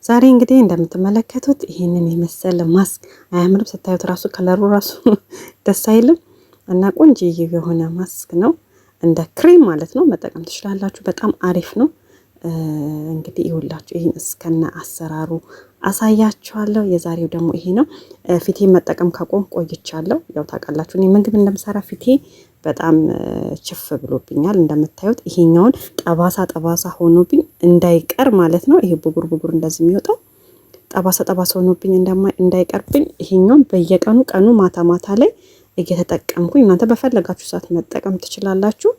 ዛሬ እንግዲህ እንደምትመለከቱት ይህንን የመሰለ ማስክ አያምርም? ስታዩት ራሱ ከለሩ ራሱ ደስ አይልም? እና ቆንጆዬ የሆነ ማስክ ነው። እንደ ክሬም ማለት ነው። መጠቀም ትችላላችሁ። በጣም አሪፍ ነው። እንግዲህ ይኸውላችሁ ይህን እስከነ አሰራሩ አሳያችኋለሁ። የዛሬው ደግሞ ይሄ ነው። ፊቴን መጠቀም ካቆም ቆይቻለሁ። ያው ታውቃላችሁ እኔ ምግብ እንደምሰራ ፊቴ በጣም ችፍ ብሎብኛል። እንደምታዩት ይሄኛውን ጠባሳ ጠባሳ ሆኖብኝ እንዳይቀር ማለት ነው። ይሄ ብጉር ብጉር እንደዚህ የሚወጣው ጠባሳ ጠባሳ ሆኖብኝ እንዳይቀርብኝ ይሄኛውን በየቀኑ ቀኑ ማታ ማታ ላይ እየተጠቀምኩኝ እናንተ በፈለጋችሁ ሰዓት መጠቀም ትችላላችሁ።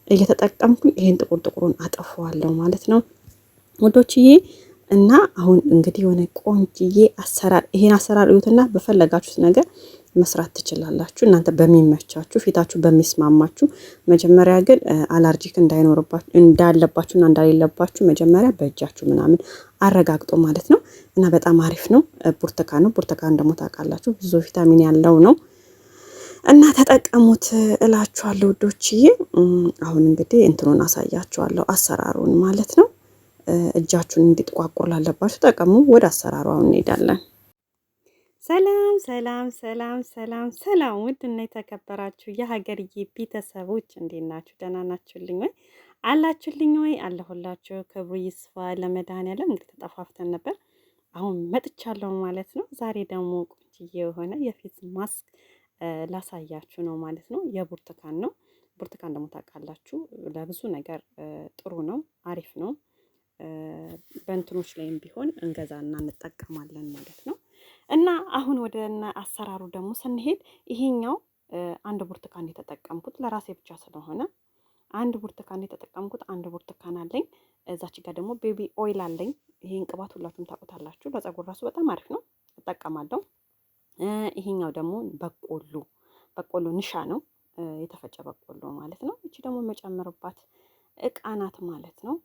እየተጠቀምኩኝ ይሄን ጥቁር ጥቁሩን አጠፋዋለሁ ማለት ነው ወዶችዬ። እና አሁን እንግዲህ የሆነ ቆንጅዬ አሰራር ይሄን አሰራር እዩትና በፈለጋችሁት ነገር መስራት ትችላላችሁ። እናንተ በሚመቻችሁ ፊታችሁ በሚስማማችሁ። መጀመሪያ ግን አለርጂክ እንዳይኖርባችሁ እንዳለባችሁና እንዳሌለባችሁ መጀመሪያ በእጃችሁ ምናምን አረጋግጦ ማለት ነው። እና በጣም አሪፍ ነው። ብርቱካን ነው። ብርቱካን ደግሞ ታውቃላችሁ ብዙ ቪታሚን ያለው ነው። እና ተጠቀሙት እላችኋለሁ ውዶችዬ። አሁን እንግዲህ እንትኑን አሳያችኋለሁ አሰራሩን ማለት ነው። እጃችሁን እንዲጥቋቁር ላለባችሁ ተጠቀሙ። ወደ አሰራሩ አሁን እንሄዳለን። ሰላም ሰላም ሰላም ሰላም ሰላም! ውድና የተከበራችሁ የሀገርዬ ቤተሰቦች እንዴት ናችሁ? ደህና ናችሁልኝ ወይ? አላችሁልኝ ወይ? አለሁላችሁ። ክብሩ ይስፋ ለመድኃኔዓለም። እንግዲህ ተጠፋፍተን ነበር፣ አሁን መጥቻለሁ ማለት ነው። ዛሬ ደግሞ ቆንጆዬ የሆነ የፊት ማስክ ላሳያችሁ ነው ማለት ነው። የብርቱካን ነው። ብርቱካን ደግሞ ታውቃላችሁ ለብዙ ነገር ጥሩ ነው፣ አሪፍ ነው። በእንትኖች ላይም ቢሆን እንገዛና እንጠቀማለን ማለት ነው። እና አሁን ወደ አሰራሩ ደግሞ ስንሄድ ይሄኛው አንድ ብርቱካን የተጠቀምኩት ለራሴ ብቻ ስለሆነ አንድ ብርቱካን የተጠቀምኩት አንድ ብርቱካን አለኝ። እዛች ጋር ደግሞ ቤቢ ኦይል አለኝ። ይሄን ቅባት ሁላችሁም ታውቁታላችሁ። ለፀጉር ራሱ በጣም አሪፍ ነው፣ እጠቀማለሁ። ይሄኛው ደግሞ በቆሎ ንሻ ነው፣ የተፈጨ በቆሎ ማለት ነው። እቺ ደግሞ መጨመርባት እቃ ናት ማለት ነው።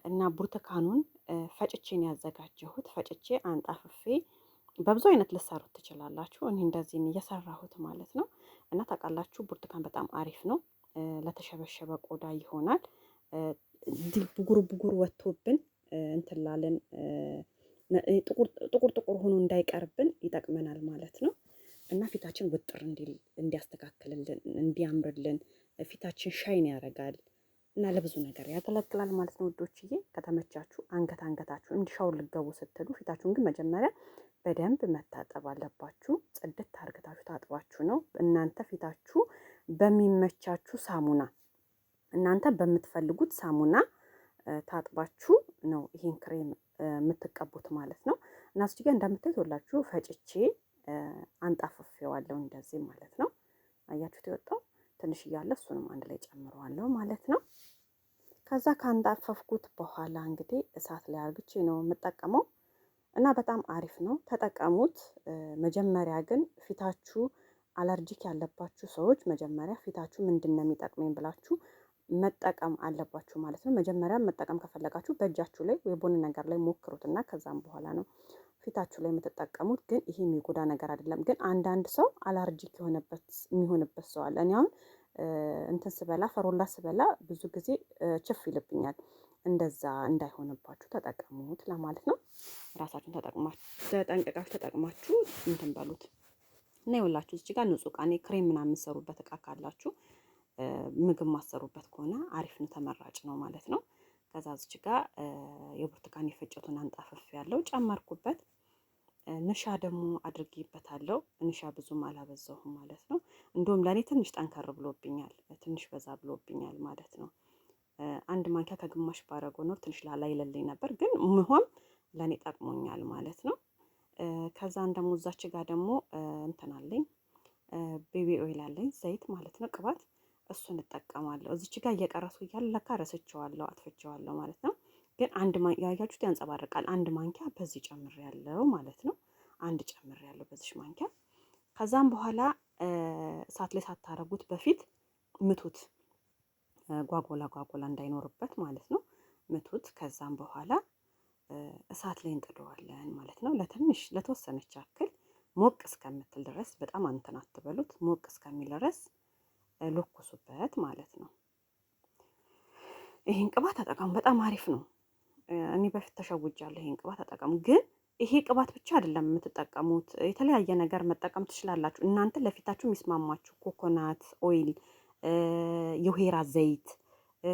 እና ብርቱካኑን ፈጭቼን ያዘጋጀሁት ፈጭቼ አንጣፍፌ በብዙ አይነት ልሰሩት ትችላላችሁ። እኔ እንደዚህ እየሰራሁት ማለት ነው። እና ታውቃላችሁ ብርቱካን በጣም አሪፍ ነው። ለተሸበሸበ ቆዳ ይሆናል። ብጉር ብጉር ወጥቶብን እንትላለን ጥቁር ጥቁር ሆኖ እንዳይቀርብን ይጠቅመናል ማለት ነው። እና ፊታችን ውጥር እንዲያስተካክልልን እንዲያምርልን ፊታችን ሻይን ያደርጋል እና ለብዙ ነገር ያገለግላል ማለት ነው ውዶችዬ። ከተመቻችሁ አንገታችሁ እንዲሻው ልገቡ ስትሉ ፊታችሁን ግን መጀመሪያ በደንብ መታጠብ አለባችሁ። ጽድት አርግታችሁ ታጥባችሁ ነው እናንተ ፊታችሁ በሚመቻችሁ ሳሙና እናንተ በምትፈልጉት ሳሙና ታጥባችሁ ነው ይሄን ክሬም የምትቀቡት ማለት ነው። እና እዚህ ጋር እንደምታዩት ሁላችሁ ፈጭቼ አንጣፍፌዋለሁ እንደዚህ ማለት ነው። አያችሁት የወጣው ትንሽ እያለ እሱንም አንድ ላይ ጨምረዋለሁ ማለት ነው። ከዛ ካንጣፈፍኩት በኋላ እንግዲህ እሳት ላይ አርግቼ ነው የምጠቀመው እና በጣም አሪፍ ነው፣ ተጠቀሙት። መጀመሪያ ግን ፊታችሁ አለርጂክ ያለባችሁ ሰዎች መጀመሪያ ፊታችሁ ምንድነው የሚጠቅመኝ ብላችሁ መጠቀም አለባችሁ ማለት ነው። መጀመሪያ መጠቀም ከፈለጋችሁ በእጃችሁ ላይ ወይ ቦን ነገር ላይ ሞክሩትና ከዛም በኋላ ነው ፊታችሁ ላይ የምትጠቀሙት። ግን ይሄ የሚጎዳ ነገር አይደለም። ግን አንዳንድ ሰው አለርጂክ የሚሆንበት ሰው አለ። እኔ አሁን እንትን ስበላ ፈሮላ ስበላ ብዙ ጊዜ ችፍ ይልብኛል። እንደዛ እንዳይሆንባችሁ ተጠቀሙት ለማለት ነው። ራሳችሁን ተጠንቅቃችሁ ተጠቅማችሁ እንትን በሉት እና ይኸውላችሁ እዚህ ጋር ንጹህ እቃ ክሬም ምናምን የምትሰሩበት እቃ ካላችሁ ምግብ ማሰሩበት ከሆነ አሪፍ ነው፣ ተመራጭ ነው ማለት ነው። ከዛ እዚህ ጋር የብርቱካን የፈጨቱን አንጣፍፍ ያለው ጨመርኩበት። ንሻ ደግሞ አድርጌበታለሁ። ንሻ ብዙም አላበዛሁም ማለት ነው። እንደውም ለእኔ ትንሽ ጠንከር ብሎብኛል፣ ትንሽ በዛ ብሎብኛል ማለት ነው። አንድ ማንኪያ ከግማሽ ባረጎ ነው ትንሽ ላላ ይለልኝ ነበር፣ ግን ምሆም ለእኔ ጠቅሞኛል ማለት ነው። ከዛን ደግሞ እዛች ጋር ደግሞ እንትን አለኝ ቤቢ ኦይል አለኝ፣ ዘይት ማለት ነው፣ ቅባት። እሱን እጠቀማለሁ። እዚች ጋር እየቀረስኩ እያለ ለካ ረስቼዋለሁ፣ አጥፍቼዋለሁ ማለት ነው። ግን አንድ ማንኪያ ያያችሁት ያንጸባርቃል። አንድ ማንኪያ በዚህ ጨምሬያለሁ ማለት ነው። አንድ ጨምሬያለሁ በዚህ ማንኪያ። ከዛም በኋላ እሳት ላይ ሳታረጉት በፊት ምቱት፣ ጓጎላ እንዳይኖርበት ማለት ነው። ምቱት። ከዛም በኋላ እሳት ላይ እንጥደዋለን ማለት ነው። ለተወሰነች ያክል ሞቅ እስከምትል ድረስ በጣም እንትን አትበሉት፣ ሞቅ እስከሚል ድረስ ለኩሱበት ማለት ነው። ይሄን ቅባት ተጠቀሙ፣ በጣም አሪፍ ነው። እኔ በፊት ተሸውጃለሁ። ይሄን ቅባት ተጠቀሙ። ግን ይሄ ቅባት ብቻ አይደለም የምትጠቀሙት፣ የተለያየ ነገር መጠቀም ትችላላችሁ እናንተ ለፊታችሁ የሚስማማችሁ። ኮኮናት ኦይል፣ የወይራ ዘይት፣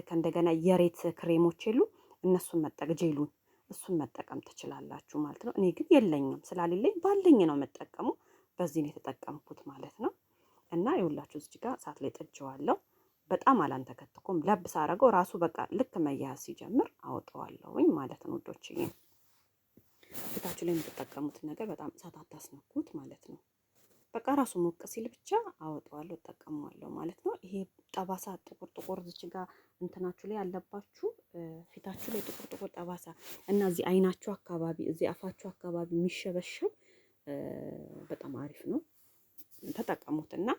ከእንደገና የሬት ክሬሞች የሉ እነሱን ጄሉን እሱን መጠቀም ትችላላችሁ ማለት ነው። እኔ ግን የለኝም ስላሌለኝ ባለኝ ነው የምጠቀመው። በዚህ ነው የተጠቀምኩት ማለት ነው። እና ይኸውላችሁ እዚህ ጋር እሳት ላይ ጥጄዋለሁ። በጣም አላንተከትኩም። ለብስ አደረገው ራሱ በቃ ልክ መያያዝ ሲጀምር አወጣዋለሁኝ ማለት ነው ውዶችዬ። ፊታችሁ ላይ የምትጠቀሙትን ነገር በጣም እሳት አታስነኩት ማለት ነው። በቃ ራሱ ሞቅ ሲል ብቻ አወጣዋለሁ እጠቀመዋለሁ ማለት ነው። ይሄ ጠባሳ ጥቁር ጥቁር እዚች ጋር እንትናችሁ ላይ ያለባችሁ ፊታችሁ ላይ ጥቁር ጥቁር ጠባሳ እና እዚህ አይናችሁ አካባቢ እዚህ አፋችሁ አካባቢ የሚሸበሸብ በጣም አሪፍ ነው። ተጠቀሙትና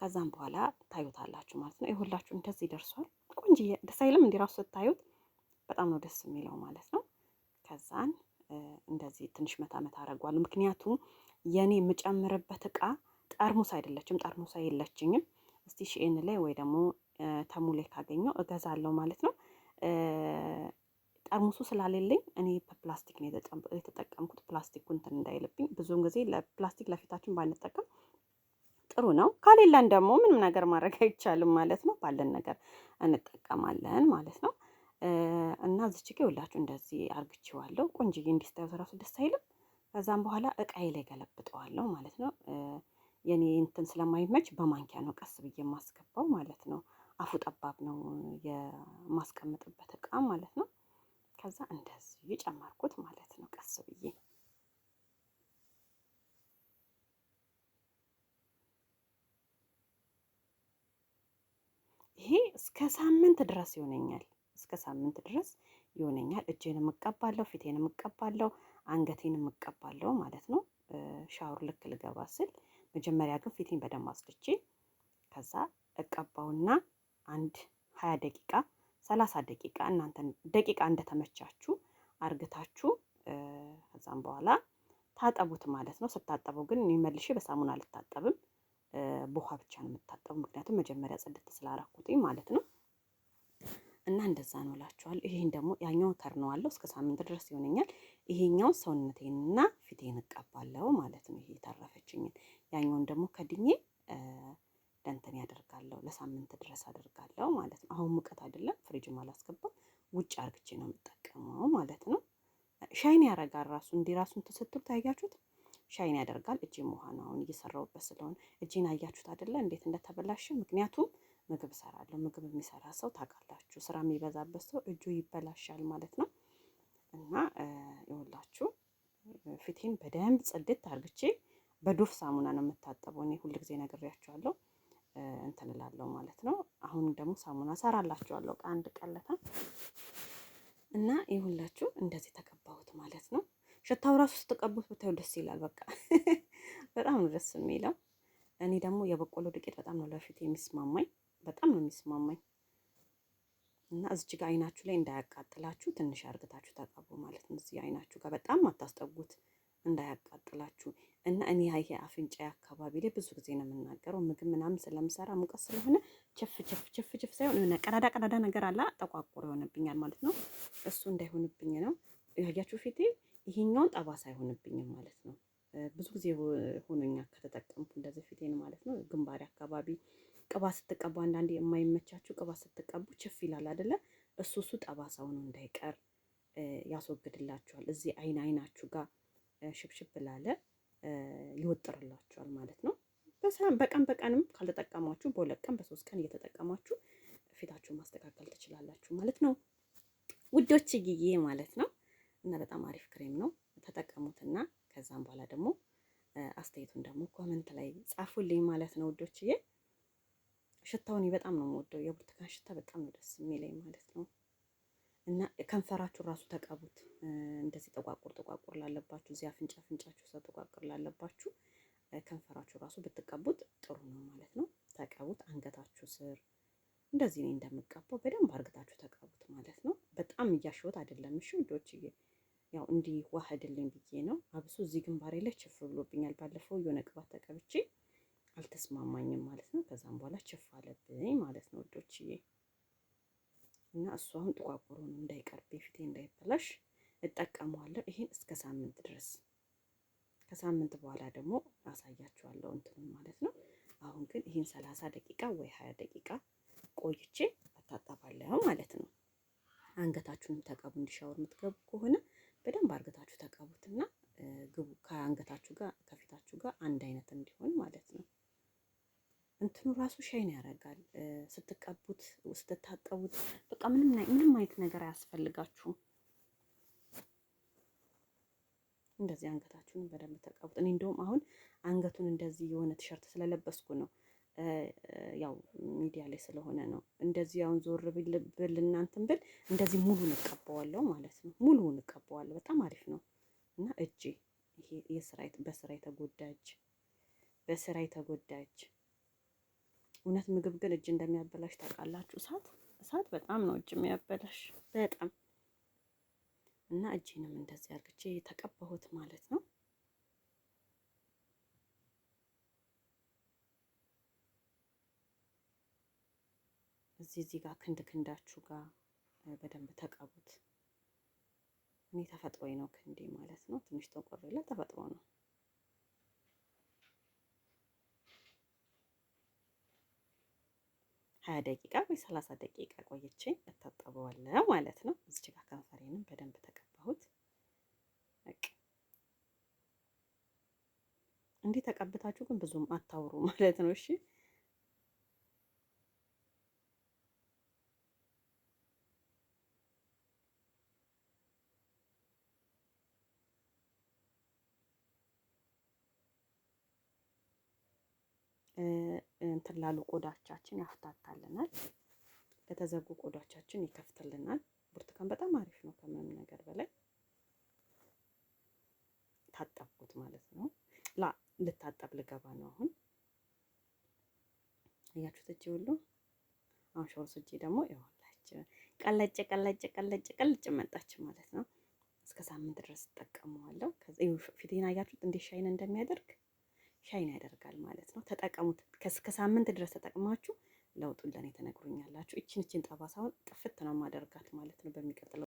ከዛም በኋላ ታዩታላችሁ ማለት ነው። ይሁላችሁ እንደዚህ ደርሷል። ቆንጆዬ ደስ አይልም? እንዲህ ራሱ ስታዩት በጣም ነው ደስ የሚለው ማለት ነው። ከዛን እንደዚህ ትንሽ መታ መታ አደርገዋለሁ። ምክንያቱም የኔ የምጨምርበት እቃ ጠርሙስ አይደለችም፣ ጠርሙሳ የለችኝም። እስቲ ሺኤን ላይ ወይ ደግሞ ተሙ ላይ ካገኘው እገዛለሁ ማለት ነው። ጠርሙሱ ስላሌለኝ እኔ በፕላስቲክ ነው የተጠቀምኩት። ፕላስቲኩ እንትን እንዳይልብኝ። ብዙውን ጊዜ ለፕላስቲክ ለፊታችን ባንጠቀም ጥሩ ነው። ካሌለን ደግሞ ምንም ነገር ማድረግ አይቻልም ማለት ነው። ባለን ነገር እንጠቀማለን ማለት ነው። እና እዚች ጋ ይኸውላችሁ እንደዚህ አርግቼዋለሁ። ቆንጅዬ እንዲስታዩት ራሱ ደስ አይልም? ከዛም በኋላ እቃዬ ላይ ገለብጠዋለሁ ማለት ነው። የኔ እንትን ስለማይመች በማንኪያ ነው ቀስ ብዬ የማስገባው ማለት ነው። አፉ ጠባብ ነው የማስቀምጥበት እቃ ማለት ነው። ከዛ እንደዚህ የጨመርኩት ማለት ነው ቀስ ብዬ። ይሄ እስከ ሳምንት ድረስ ይሆነኛል። እስከ ሳምንት ድረስ ይሆነኛል። እጄን እቀባለሁ፣ ፊቴን እቀባለሁ፣ አንገቴን እቀባለሁ ማለት ነው። ሻወር ልክ ልገባ ስል መጀመሪያ ግን ፊቴን በደንብ አስልቼ ከዛ እቀባውና አንድ 20 ደቂቃ 30 ደቂቃ እናንተ ደቂቃ እንደተመቻችሁ አርግታችሁ ከዛም በኋላ ታጠቡት ማለት ነው። ስታጠበው ግን እኔ መልሼ በሳሙና አልታጠብም፣ በውሃ ብቻ ነው የምታጠበው። ምክንያቱም መጀመሪያ ጽድት ስላረኩትኝ ማለት ነው። እና እንደዛ ነው እላችኋለሁ። ይሄን ደግሞ ያኛውን ከርነዋለሁ እስከ ሳምንት ድረስ ይሆነኛል። ይሄኛው ሰውነቴንና ፊቴን እቀባለሁ ማለት ነው። ይሄ የተረፈችኝን ያኛውን ደግሞ ከድኜ ለእንትን ያደርጋለሁ ለሳምንት ድረስ አደርጋለሁ ማለት ነው። አሁን ሙቀት አይደለም ፍሪጅም አላስገባም፣ ውጭ አርግቼ ነው የምጠቀመው ማለት ነው። ሻይን ያደርጋል ራሱ እንዲህ ራሱን ተሰጥቶ ታያችሁት፣ ሻይን ያደርጋል። እጄም ውሃ ነው አሁን እየሰራሁበት ስለሆነ። እጄን አያችሁት አይደለ እንዴት እንደተበላሸ? ምክንያቱም ምግብ እሰራለሁ። ምግብ የሚሰራ ሰው ታውቃላችሁ፣ ስራ የሚበዛበት ሰው እጁ ይበላሻል ማለት ነው። እና ይኸውላችሁ ፊቴን በደንብ ጽድት አርግቼ በዶፍ ሳሙና ነው የምታጠበው። እኔ ሁልጊዜ ነግሬያችኋለሁ እንትን እላለሁ ማለት ነው። አሁን ደግሞ ሳሙና ሰራላችኋለሁ ከአንድ ቀለታ እና ይኸውላችሁ እንደዚህ ተቀባሁት ማለት ነው። ሽታው ራሱ ስትቀቡት ብታዩ ደስ ይላል። በቃ በጣም ነው ደስ የሚለው። እኔ ደግሞ የበቆሎ ዱቄት በጣም ነው ለፊት የሚስማማኝ፣ በጣም ነው የሚስማማኝ። እና እዚች ጋር አይናችሁ ላይ እንዳያቃጥላችሁ ትንሽ አርግታችሁ ተቀቡ ማለት ነው። እዚህ አይናችሁ ጋር በጣም አታስጠጉት እንዳያቃጥላችሁ። እና እኔ ይሄ አፍንጫ አካባቢ ላይ ብዙ ጊዜ ነው የምናገረው፣ ምግብ ምናምን ስለምሰራ ሙቀት ስለሆነ ችፍ ሳይሆን የሆነ ቀዳዳ ቀዳዳ ነገር አለ ጠቋቁር ይሆንብኛል ማለት ነው። እሱ እንዳይሆንብኝ ነው ያያችሁ ፊቴ ይሄኛውን ጠባሳ አይሆንብኝም ማለት ነው። ብዙ ጊዜ ሆኖኛል ከተጠቀምኩ እንደዚህ ፊቴን ማለት ነው። ግንባሬ አካባቢ ቅባት ስትቀቡ አንዳንዴ የማይመቻችሁ ቅባት ስትቀቡ ችፍ ይላል አይደለ? እሱ ጠባሳው ነው እንዳይቀር ያስወግድላችኋል። እዚህ አይናችሁ ጋር ሽብሽብ ላለ ይወጥርላችኋል ማለት ነው። በቀንም ካልተጠቀማችሁ በሁለት ቀን በሶስት ቀን እየተጠቀማችሁ ፊታችሁን ማስተካከል ትችላላችሁ ማለት ነው ውዶችዬ ማለት ነው። እና በጣም አሪፍ ክሬም ነው፣ ተጠቀሙትና ከዛም በኋላ ደግሞ አስተያየቱን ደግሞ ኮመንት ላይ ጻፉልኝ ማለት ነው ውዶችዬ። ሽታውን በጣም ነው የምወደው፣ የብርቱካን ሽታ በጣም ነው ደስ የሚለኝ ማለት ነው። እና ከንፈራችሁ ራሱ ተቀቡት። እንደዚህ ጠቋቁር ላለባችሁ እዚህ አፍንጫችሁ ሰው ጠቋቁር ላለባችሁ ከንፈራችሁ ራሱ ብትቀቡት ጥሩ ነው ማለት ነው። ተቀቡት። አንገታችሁ ስር እንደዚህ እኔ እንደምቀባው በደንብ አርግታችሁ ተቀቡት ማለት ነው። በጣም እያሸሁት አይደለም እሺ ውዶችዬ፣ ያው እንዲህ ዋህድልኝ ብዬ ነው። አብሶ እዚህ ግንባሬ ላይ ችፍ ብሎብኛል። ባለፈው የሆነ ቅባት ተቀብቼ አልተስማማኝም ማለት ነው። ከዛም በኋላ ችፍ አለብኝ ማለት ነው ውዶችዬ። እና እሱ አሁን ጥቋቁሩ ነው እንዳይቀርብ ፊቴ እንዳይበላሽ እጠቀመዋለሁ። ይሄን እስከ ሳምንት ድረስ ከሳምንት በኋላ ደግሞ አሳያችኋለሁ እንትኑን ማለት ነው። አሁን ግን ይህን 30 ደቂቃ ወይ 20 ደቂቃ ቆይቼ እታጠባለሁ ማለት ነው። አንገታችሁንም ተቀቡ። እንዲሻወር የምትገቡ ከሆነ በደንብ አርገታችሁ ተቀቡትና ግቡ። ከአንገታችሁ ጋር ከፊታችሁ ጋር አንድ አይነት እንዲሆን ማለት ነው። እንትኑ ራሱ ሻይን ያደርጋል ስትቀቡት፣ ስትታጠቡት። በቃ ምንም አይነት ነገር አያስፈልጋችሁም። እንደዚህ አንገታችሁን በደንብ ተቀቡት። እኔ እንደውም አሁን አንገቱን እንደዚህ የሆነ ቲሸርት ስለለበስኩ ነው፣ ያው ሚዲያ ላይ ስለሆነ ነው። እንደዚህ አሁን ዞር ብል እናንተን ብል እንደዚህ ሙሉ እንቀባዋለሁ ማለት ነው። ሙሉ እንቀባዋለሁ። በጣም አሪፍ ነው። እና እጄ ይሄ በስራ የተጎዳ እጅ እውነት ምግብ ግን እጅ እንደሚያበላሽ ታውቃላችሁ። እሳት በጣም ነው እጅ የሚያበላሽ በጣም። እና እጄንም እንደዚህ አርግቼ የተቀባሁት ማለት ነው። እዚህ ጋር ክንዳችሁ ጋር በደንብ ተቀቡት። እኔ ተፈጥሮዬ ነው ክንዴ ማለት ነው። ትንሽ ተቆር ይላል፣ ተፈጥሮ ነው። ሀያ ደቂቃ ወይ 30 ደቂቃ ቆይቼ እታጠበዋለሁ ማለት ነው። እዚህ ጋር ከንፈሬንም በደንብ ተቀባሁት። እንዲህ ተቀብታችሁ ግን ብዙም አታውሩ ማለት ነው። እሺ እንትን ላሉ ቆዳቻችን ያፍታታልናል። ለተዘጉ ቆዳቻችን ይከፍትልናል። ብርቱካን በጣም አሪፍ ነው ከምንም ነገር በላይ። ታጠብኩት ማለት ነው። ልታጠብ ልገባ ነው አሁን። እያችሁት እጄ ሁሉ አሁን ሾርስ እጄ ደግሞ ይኸውላችሁ ቀለጭ መጣች ማለት ነው። እስከ ሳምንት ድረስ እጠቀመዋለሁ። ፊቴን አያችሁት እንዴት ሻይን እንደሚያደርግ ሻይን ያደርጋል ማለት ነው። ተጠቀሙት። እስከ ሳምንት ድረስ ተጠቅማችሁ ለውጡን ለኔ ተነግሩኛላችሁ። እቺን ጠባሳውን ጥፍት ነው ማደርጋት ማለት ነው በሚቀጥለው